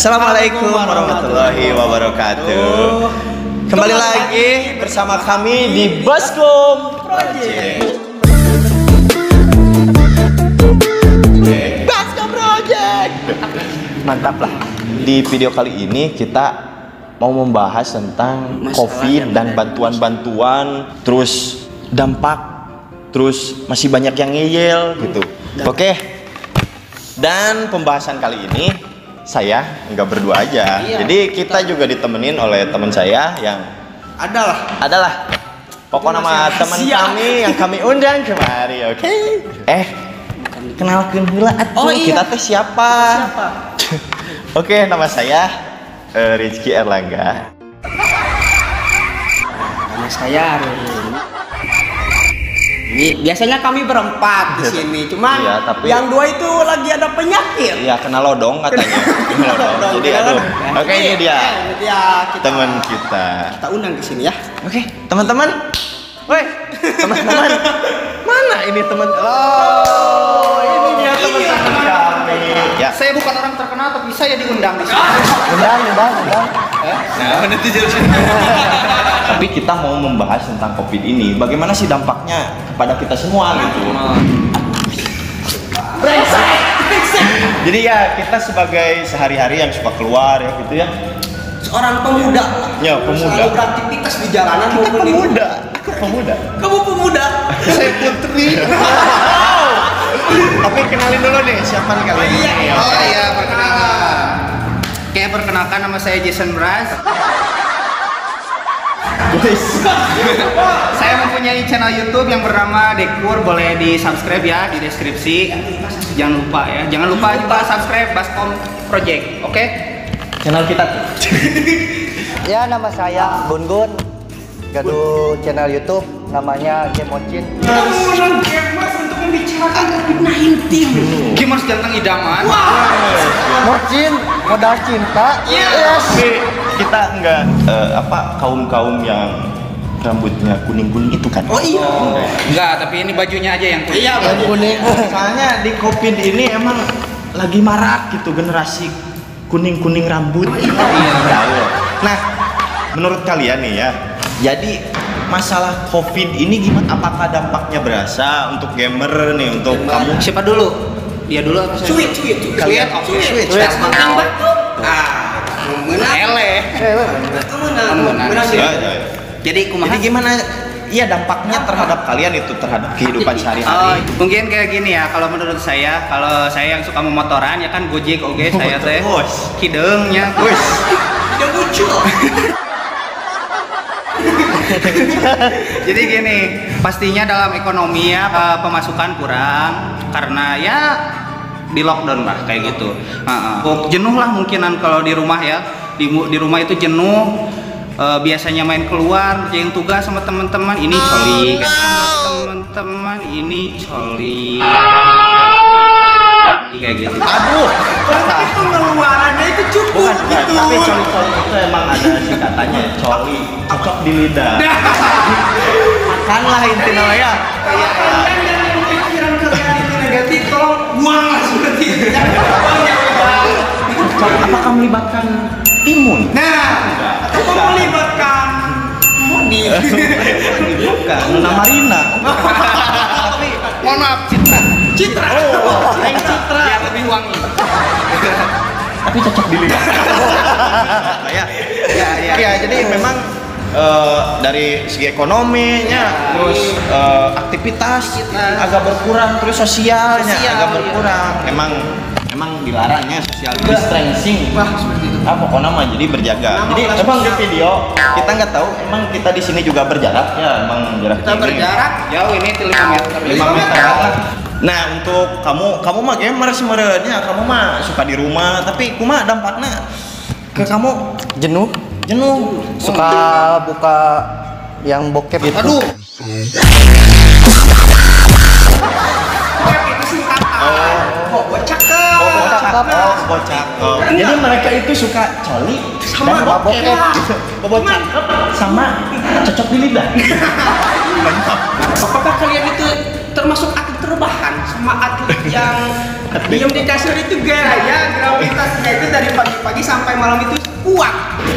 Assalamualaikum warahmatullahi wabarakatuh. Kembali lagi bersama kami di Baskom Project. Baskom Project. Mantap lah. Di video kali ini kita mau membahas tentang COVID dan bantuan-bantuan, terus dampak, terus masih banyak yang ngeyel gitu. Oke. Dan pembahasan kali ini saya nggak berdua aja. Jadi kita juga ditemenin oleh teman saya yang adalah pokoknya nama teman kami yang kami undang kemari. Oke. Kenalkan heula atuh. Kita teh siapa? Oke, nama saya Rizky Erlangga. Nama saya biasanya kami berempat di sini, cuman tapi yang dua itu lagi ada penyakit. Iya, kena lodong katanya. Kena lodong. Jadi aduh. Oke, ini dia. Teman kita. Kita undang di sini ya. Oke, teman-teman. Woi, teman-teman. Mana ini teman? Oh, ini dia teman-teman kami. Ya. Saya bukan orang terkenal tapi saya diundang di sini. Undang. Nah, nanti jadi. Tapi kita mau membahas tentang COVID ini. Bagaimana sih dampaknya kepada kita semua gitu. Jadi ya kita sebagai sehari-hari yang suka keluar ya gitu ya. Seorang pemuda. Ya, pemuda. Selalu beraktivitas di jalanan maupun di pemuda. Kamu pemuda. Saya putri. Tapi kenalin dulu nih siapa nih kalian? Iya, perkenalkan. Kayak perkenalkan, nama saya Jason Bras. Saya mempunyai channel YouTube yang bernama Dekur, boleh di subscribe ya di deskripsi. Jangan lupa juga subscribe Baskom Project, oke? Channel kita tuh. Ya, nama saya Gun. Gaduh channel YouTube namanya Gemocin. Kamu menang Gamers untuk membicarakan COVID-19. Gamers ganteng idaman. Mocin modal cinta. Yes. Kita enggak kaum yang rambutnya kuning itu kan? Oh iya. Enggak, tapi ini bajunya aja yang kuning. Iya, baju kuning. Soalnya di COVID ini emang lagi marak gitu generasi kuning rambut. Nah, menurut kalian nih ya, jadi masalah COVID ini gimana? Apakah dampaknya berasa untuk gamer nih, untuk kamu? Siapa dulu? Dia dulu apa saya? Sweet. Kalian Sweet. Yang batuk. Eleh. Menang. Jadi gimana? Iya, dampaknya terhadap kalian itu, terhadap kehidupan sehari-hari. Mungkin kayak gini ya, kalau menurut saya, kalau saya yang suka memotoran ya kan Gojek oke, saya teh kideungnya. Tidak muncul. Jadi gini, pastinya dalam ekonomi ya pemasukan kurang karena ya di lockdown lah kayak gitu. Jenuh lah mungkinan kalau di rumah ya, di rumah itu jenuh. Biasanya main keluar, ngerjain tugas sama teman-teman, ini coli kan, teman-teman ini coli kayak gitu. Aduh, Itu ngeluarannya itu cukup bukan, gitu. tapi coli itu emang ada singkatannya, coli cocok di lidah. Makanlah intinya ya. Pikiran kalian itu negatif, tolong buang lah seperti itu. Apakah melibatkan timun? Nah, aku melibatkan Moni. Bukan, Nona Marina. Tapi mohon maaf, Citra. Yang Citra. Ya lebih wangi. Tapi cocok di lidah. Ya, jadi memang dari segi ekonominya, terus aktivitas agak berkurang, terus sosialnya agak berkurang. Emang dilarangnya social distancing. Seperti itu. Pokoknya mah jadi berjaga. Jadi emang di video kita nggak tahu, emang kita di sini juga berjarak ya, emang jarak Kita berjarak Jauh ini 5 meter. 5 meter. Nah, untuk kamu mah gamer sebenarnya, kamu mah suka di rumah, tapi kumaha dampaknya ke kamu? Jenuh. Suka buka yang bokep gitu. Aduh. Bocah. Jadi mereka itu suka coli sama dan bokep. Bocah sama cocok di lidah. Mantap. Apakah kalian itu termasuk atlet terbahan sama atlet yang Diem di kasur itu gaya gravitasnya itu dari pagi-pagi sampai malam itu kuat.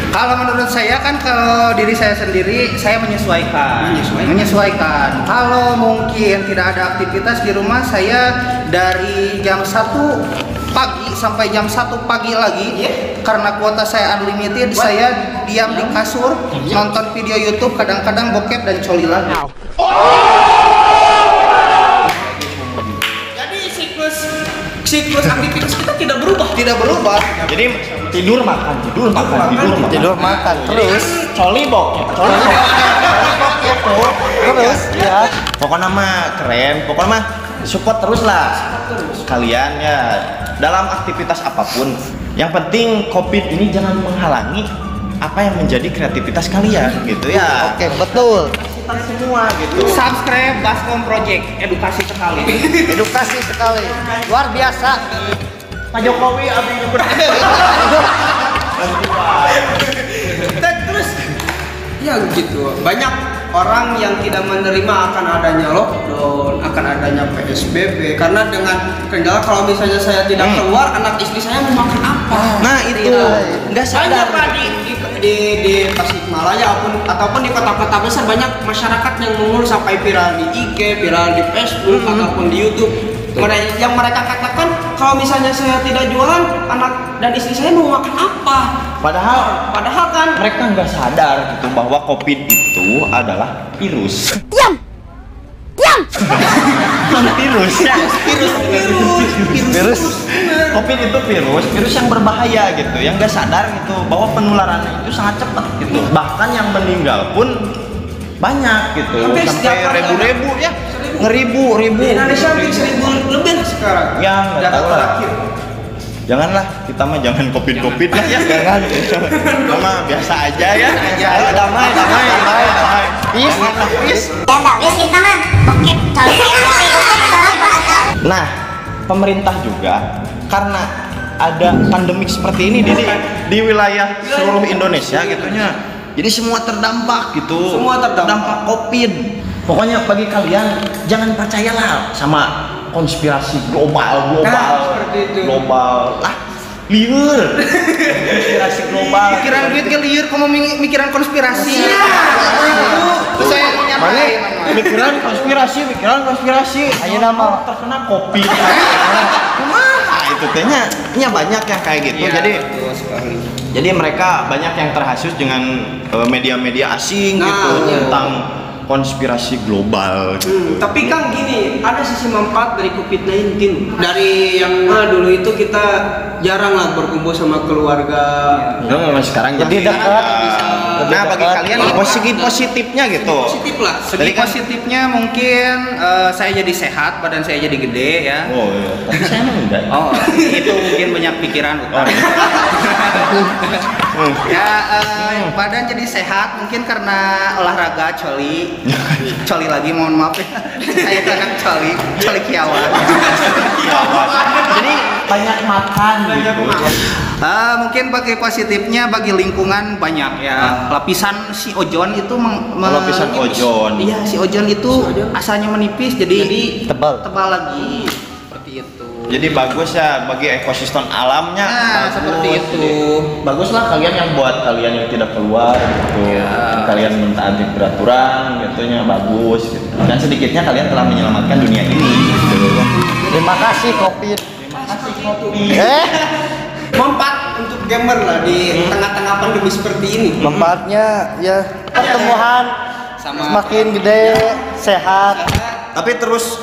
Kalau menurut saya kan, kalau diri saya sendiri, saya menyesuaikan. Kalau mungkin tidak ada aktivitas di rumah, saya dari jam 1 pagi sampai jam 1 pagi lagi, karena kuota saya unlimited, saya diam di kasur, nonton video YouTube, kadang-kadang bokep dan coli lagi. Jadi siklus aktivitas kita tidak berubah. Jadi tidur makan terus coli bokep terus ya. pokoknya mah keren, pokoknya mah support terus lah kalian ya dalam aktivitas apapun. Yang penting COVID ini jangan menghalangi apa yang menjadi kreativitas kalian gitu ya. Oke, betul. Kita semua gitu. Subscribe Baskom Project, edukasi sekali. Edukasi sekali. Luar biasa. Pak Jokowi abdi Dan terus ya gitu. Banyak orang yang tidak menerima akan adanya lockdown, akan adanya PSBB, karena dengan kendala kalau misalnya saya tidak keluar, anak istri saya mau makan apa? Nah itu nggak Banyak sadar. Pak di Tasikmalaya ataupun di kota-kota besar, banyak masyarakat yang mengurus sampai viral di IG, viral di Facebook ataupun di YouTube. Yang mereka katakan kalau misalnya saya tidak jualan, anak dan istri saya mau makan apa? Padahal kan mereka nggak sadar gitu bahwa COVID itu adalah virus. Bukan virus ya. Virus. COVID itu virus yang berbahaya gitu, yang nggak sadar gitu bahwa penularannya itu sangat cepat gitu. Bahkan yang meninggal pun banyak gitu, Hampir setiap sampai hari ribu-ribu ya, ngeribu. di Indonesia hampir 1000 lebih lah sekarang. Ya nggak Data tahu lah. terakhir. Janganlah, kita mah jangan covid lah ya. Jangan. Kita mah biasa aja ya. Ayo damai. Peace. Nah, pemerintah juga karena ada pandemik seperti ini di wilayah seluruh Indonesia gitunya. Jadi semua terdampak gitu. Semua terdampak COVID. Pokoknya bagi kalian jangan percayalah sama konspirasi global. Seperti itu. Global lah. Liur. Konspirasi global. Pikiran duit ke liur, kamu mikiran konspirasi. Tuh. Saya nyatain. Pikiran konspirasi. Ayo nama Terkena COVID. Nah, itu tehnya banyak yang kayak gitu. Jadi mereka banyak yang terhasut dengan media-media asing gitu tentang konspirasi global gitu. Tapi Kang gini, ada sisi manfaat dari COVID-19. Dari yang dulu itu kita jarang lah berkumpul sama keluarga. Sekarang Lebih dekat. Nah, bagi kalian positifnya gitu. Positif lah. Segi positifnya mungkin saya jadi sehat, badan saya jadi gede ya. Oh iya, tapi saya emang enggak. Oh, itu mungkin banyak pikiran utang. Ya, badan jadi sehat mungkin karena olahraga coli lagi, mohon maaf ya. Saya itu anak coli kiawan. Jadi banyak makan gitu. Mungkin bagi positifnya bagi lingkungan banyak ya. Lapisan si ozon itu Lapisan ozon. Iya, si ozon itu asalnya menipis jadi tebal. lagi. Seperti itu. Jadi bagus ya bagi ekosistem alamnya. Nah, bagus. seperti itu. Jadi, baguslah kalian yang buat kalian yang tidak keluar gitu. Kalian mentaati peraturan gitunya bagus gitu. Dan sedikitnya kalian telah menyelamatkan dunia ini gitu. Terima kasih COVID. Manfaat untuk gamer lah di tengah-tengah pandemi seperti ini. Manfaatnya ya pertumbuhan Sama semakin gede, sehat, Tapi terus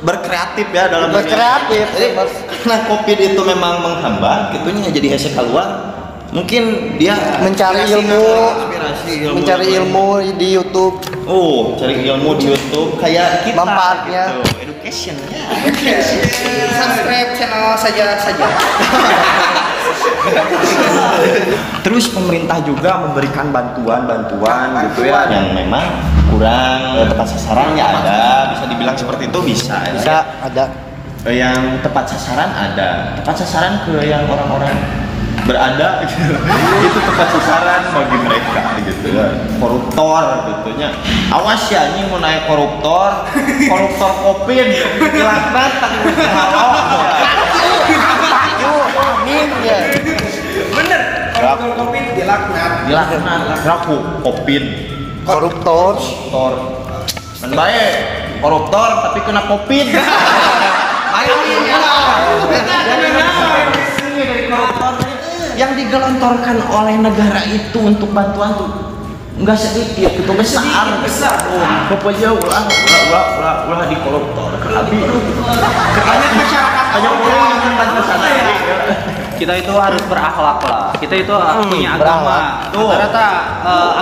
berkreatif ya dalam dunia. berkreatif. Jadi karena COVID itu memang menghambat gitunya jadi hese keluar. Mungkin dia Mencari ilmu di YouTube. Oh, cari ilmu di YouTube kayak kita Manfaatnya. gitu. Education ya. Subscribe channel saja. Terus pemerintah juga memberikan bantuan gitu ya yang memang kurang tepat sasarannya ada, bisa dibilang seperti itu bisa ya. Bisa ada. Yang tepat sasaran ada, tepat sasaran ke yang orang-orang berada gitu. Itu tepat sasaran bagi mereka gitu ya. Koruptor gitunya. Awas ya ini mau naik koruptor COVID dilaknat tak mau ya. Bener. Koruptor Covid dilaknat. Raku Covid Koruptor. dan baik koruptor tapi kena Covid. Yang digelontorkan oleh negara itu untuk bantuan tuh nggak sedikit, itu besar. Pokoknya ulah di koruptor. Banyak masyarakat Banyak orang yang membantu sana. Kita itu harus berakhlak lah. Kita itu punya agama. Rata-rata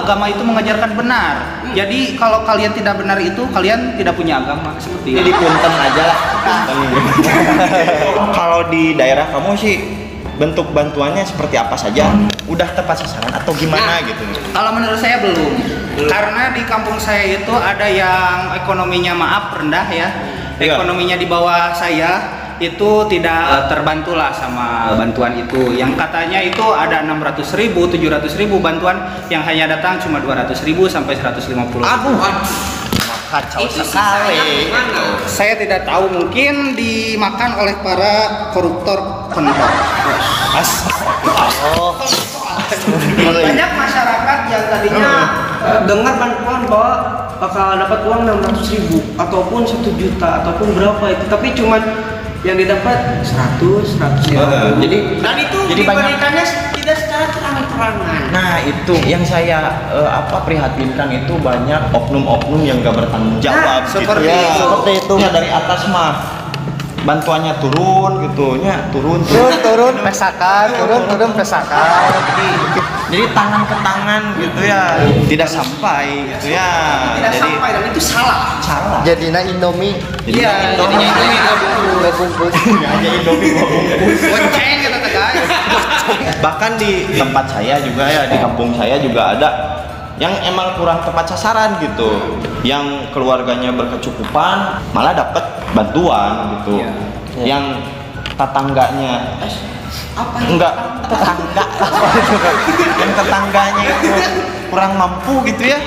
agama itu mengajarkan benar. Jadi kalau kalian tidak benar itu kalian tidak punya agama seperti Jadi itu. punten aja lah. Kalau di daerah kamu sih bentuk bantuannya seperti apa saja? Udah tepat sasaran atau gimana gitu? Kalau menurut saya belum. Karena di kampung saya itu ada yang ekonominya maaf rendah ya. Iya. Ekonominya di bawah saya itu tidak terbantu lah sama bantuan itu. Yang katanya itu ada 600.000, 700.000 bantuan yang hanya datang cuma 200.000 sampai 150. Aduh. Kacau Itu sekali. gimana? Saya tidak tahu, mungkin dimakan oleh para koruptor kontol. Oh. Banyak masyarakat yang tadinya dengar bantuan bahwa bakal dapat uang 600.000 ataupun 1 juta ataupun berapa itu, tapi cuman yang didapat 100, 150. Dan itu jadi banyak. diberikannya tidak secara terang-terangan. Nah itu yang saya prihatinkan, itu banyak oknum-oknum yang gak bertanggung jawab. seperti gitu. itu. Seperti itu. Ya dari atas mah bantuannya turun gitu, Turun pesakan. jadi tangan ke tangan gitu ya, tidak sampai gitu ya. Tidak Jadi sampai, dan itu salah. salah. Jadinya Indomie. Iya, jadinya Indomie nggak bungkus. Nggak bungkus. Aja Indomie gua bungkus. Gonceng kata guys. Bahkan di tempat saya juga ya, di kampung saya juga ada yang emang kurang tepat sasaran gitu, yang keluarganya berkecukupan malah dapat bantuan gitu. Yang tetangganya Apa enggak tetangga yang tetangganya itu kurang mampu gitu ya,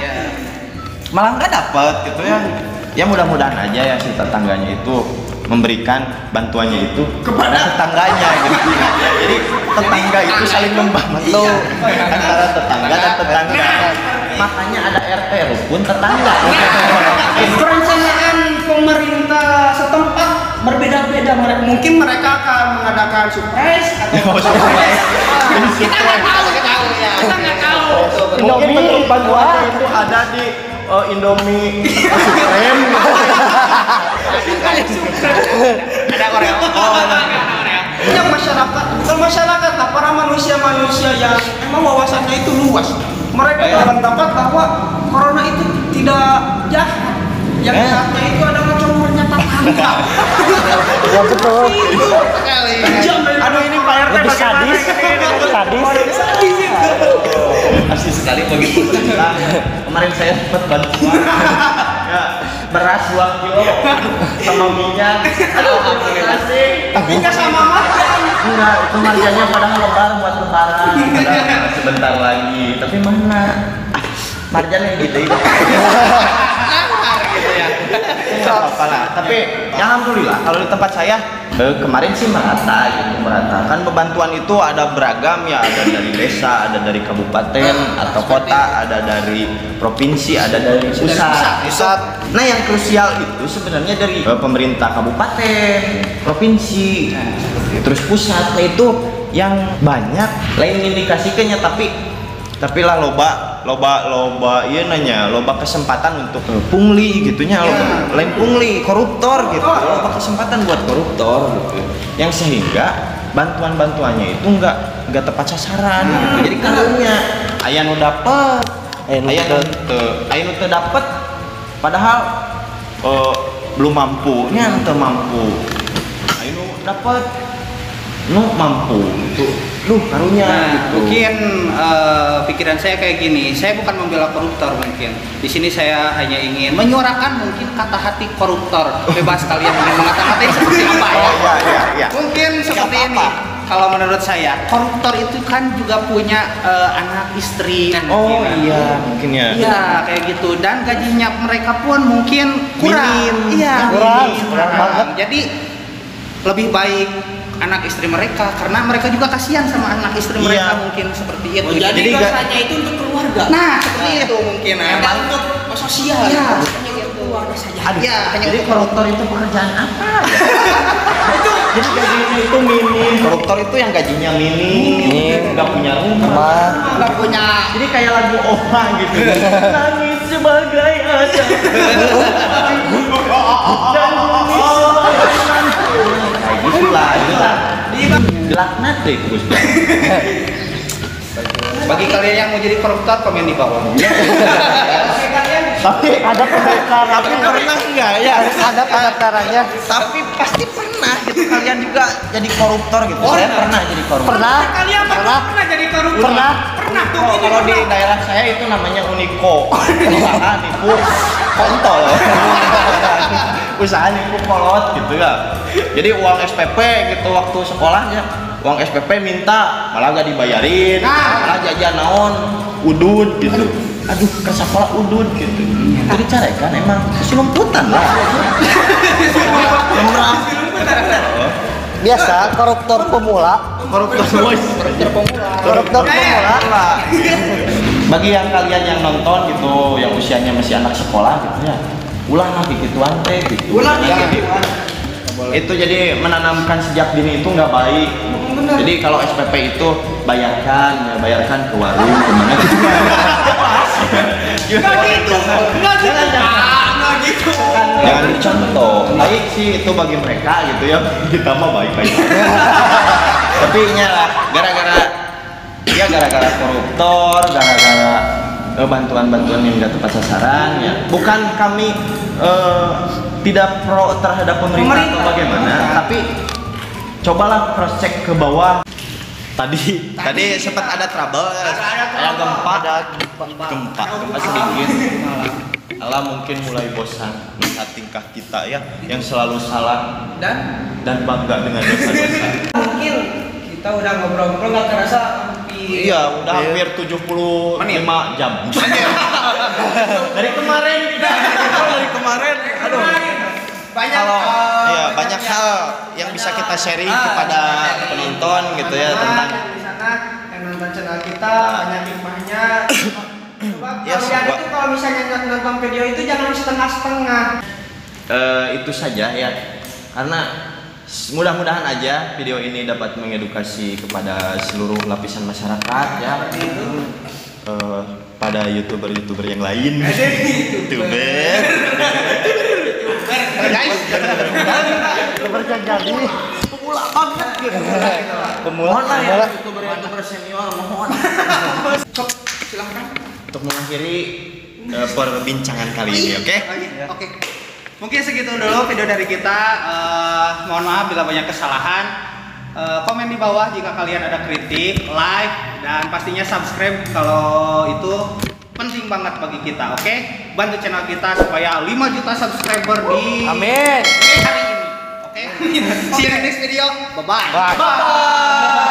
malah nggak dapat gitu ya. Ya mudah-mudahan aja ya si tetangganya itu memberikan bantuannya itu kepada tetangganya gitu. Jadi tetangga itu saling membantu antara tetangga dan tetangga. Makanya ada RT rukun tetangga. Perencanaan pemerintah setempat berbeda-beda. Mungkin mereka akan mengadakan surprise atau kita nggak tahu ya. Kita nggak tahu. Mungkin bentuk bantuannya itu ada di Indomie Supreme. Ada Oreo. Banyak masyarakat, bukan masyarakat lah, para manusia-manusia yang emang wawasannya itu luas. Mereka berpendapat bahwa corona itu tidak jahat. Yang jahatnya itu adalah comornya tetangga. Ya betul. Aduh, ini Pak RT Lebih sadis. sadis itu. Asli sekali bagi pemerintah. Kemarin saya dapat bantuan ya, beras 2 kilo sama minyak. Alhamdulillah sih. Tapi nggak sama makan. Enggak, itu marganya padahal lebar buat lebaran. Padahal sebentar lagi. Tapi mana? Marjannya gitu ya. Nggak apa-apa lah. Tapi ya alhamdulillah kalau di tempat saya kemarin sih merata gitu, merata. Kan bantuan itu ada beragam ya, ada dari desa, ada dari kabupaten atau kota, ada dari provinsi, ada dari pusat. Nah yang krusial itu sebenarnya dari pemerintah kabupaten, provinsi, terus pusat. Nah itu yang banyak lain indikasikannya, tapi lah loba iya nanya loba kesempatan untuk pungli gitunya, lain pungli koruptor gitu, loba kesempatan buat koruptor gitu, yang sehingga bantuannya itu nggak tepat sasaran gitu. Jadi karunya aya nu dapet, aya nu teu dapet, padahal belum mampu, nya teu mampu, aya nu dapet nu mampu itu karunya gitu. Mungkin pikiran saya kayak gini, saya bukan membela koruptor mungkin. Di sini saya hanya ingin menyuarakan mungkin kata hati koruptor. Bebas kalian ingin mengata-ngatain seperti apa ya. Mungkin seperti ini. Kalau menurut saya, koruptor itu kan juga punya anak istri. Mungkin ya. Iya, kayak gitu. Dan gajinya mereka pun mungkin kurang. Minim. Iya, Kurang minim. banget. Jadi lebih baik anak istri mereka, karena mereka juga kasihan sama anak istri mereka, mungkin seperti itu. Oh, jadi dosanya itu untuk keluarga. Nah, seperti itu mungkin. Emang untuk sosial. Iya. Hanya untuk keluarga saja. Ya, hanya Jadi untuk koruptor itu pekerjaan apa ya? Jadi gajinya itu minim. Koruptor itu yang gajinya minim, nggak punya rumah, Nggak punya. jadi kayak lagu Oha gitu. Langit sebagai aja. Dan bumi sebagai mantu. Kayak gitulah, gitulah. Dilaknat deh Gus. bagi kalian yang mau jadi koruptor, komen di bawah. Tapi ada pendaftaran. Tapi pernah enggak ya? Ada pendaftarannya. Tapi pasti pernah gitu kalian juga jadi koruptor gitu. Saya pernah jadi koruptor. Pernah? Kalian pernah jadi koruptor? Pernah? Pernah tuh. Oh, kalau di daerah saya itu namanya Uniko. Usaha nipu kontol. Usaha nipu kolot gitu ya. Jadi uang SPP gitu waktu sekolahnya, uang SPP minta malah gak dibayarin, malah jajan naon udud gitu. Aduh, ke sekolah udud gitu. Itu dicarekan emang silumputan lah. Biasa koruptor pemula. Koruptor boys. Koruptor pemula. Bagi yang kalian yang nonton gitu, yang usianya masih anak sekolah gitu ya, ulah lah gituan teh gitu. Ulah Ya, gitu. Itu jadi menanamkan sejak dini itu nggak baik. Bener. Jadi kalau SPP itu bayarkan ke warung kemana gitu. Nggak gitu. Nggak gitu. Jangan dicontoh. Baik sih itu bagi mereka gitu ya. Kita mah baik-baik. Tapi lah gara-gara koruptor, gara-gara bantuan-bantuan yang nggak tepat sasaran ya. Bukan kami tidak pro terhadap pemerintah atau bagaimana, tapi cobalah cross check ke bawah. Tadi sempat ada trouble, ada gempa sedikit. Allah mungkin mulai bosan melihat tingkah kita ya yang selalu salah dan bangga dengan dosa-dosa. Mungkin kita udah ngobrol-ngobrol nggak kerasa hampir. Iya, udah hampir 75 jam. Dari kemarin aduh. Banyak hal yang bisa kita sharing kepada penonton gitu ya tentang di sana yang nonton channel kita banyak hikmahnya. Ya, Kalian itu kalau misalnya nonton video itu jangan setengah-setengah. Itu saja ya. Karena mudah-mudahan aja video ini dapat mengedukasi kepada seluruh lapisan masyarakat ya. Pada youtuber yang lain. Youtuber. Guys, Berjanji. Pemula banget gitu. Pemula. ya youtuber senior mohon. Silahkan. Untuk mengakhiri perbincangan kali ini, oke? Oke. Mungkin segitu dulu video dari kita. Mohon maaf bila banyak kesalahan. Komen di bawah jika kalian ada kritik, like, dan pastinya subscribe kalau itu penting banget bagi kita, oke? Bantu channel kita supaya 5 juta subscriber di Amin. hari ini, oke? See you in next video. Bye-bye. Bye. Bye.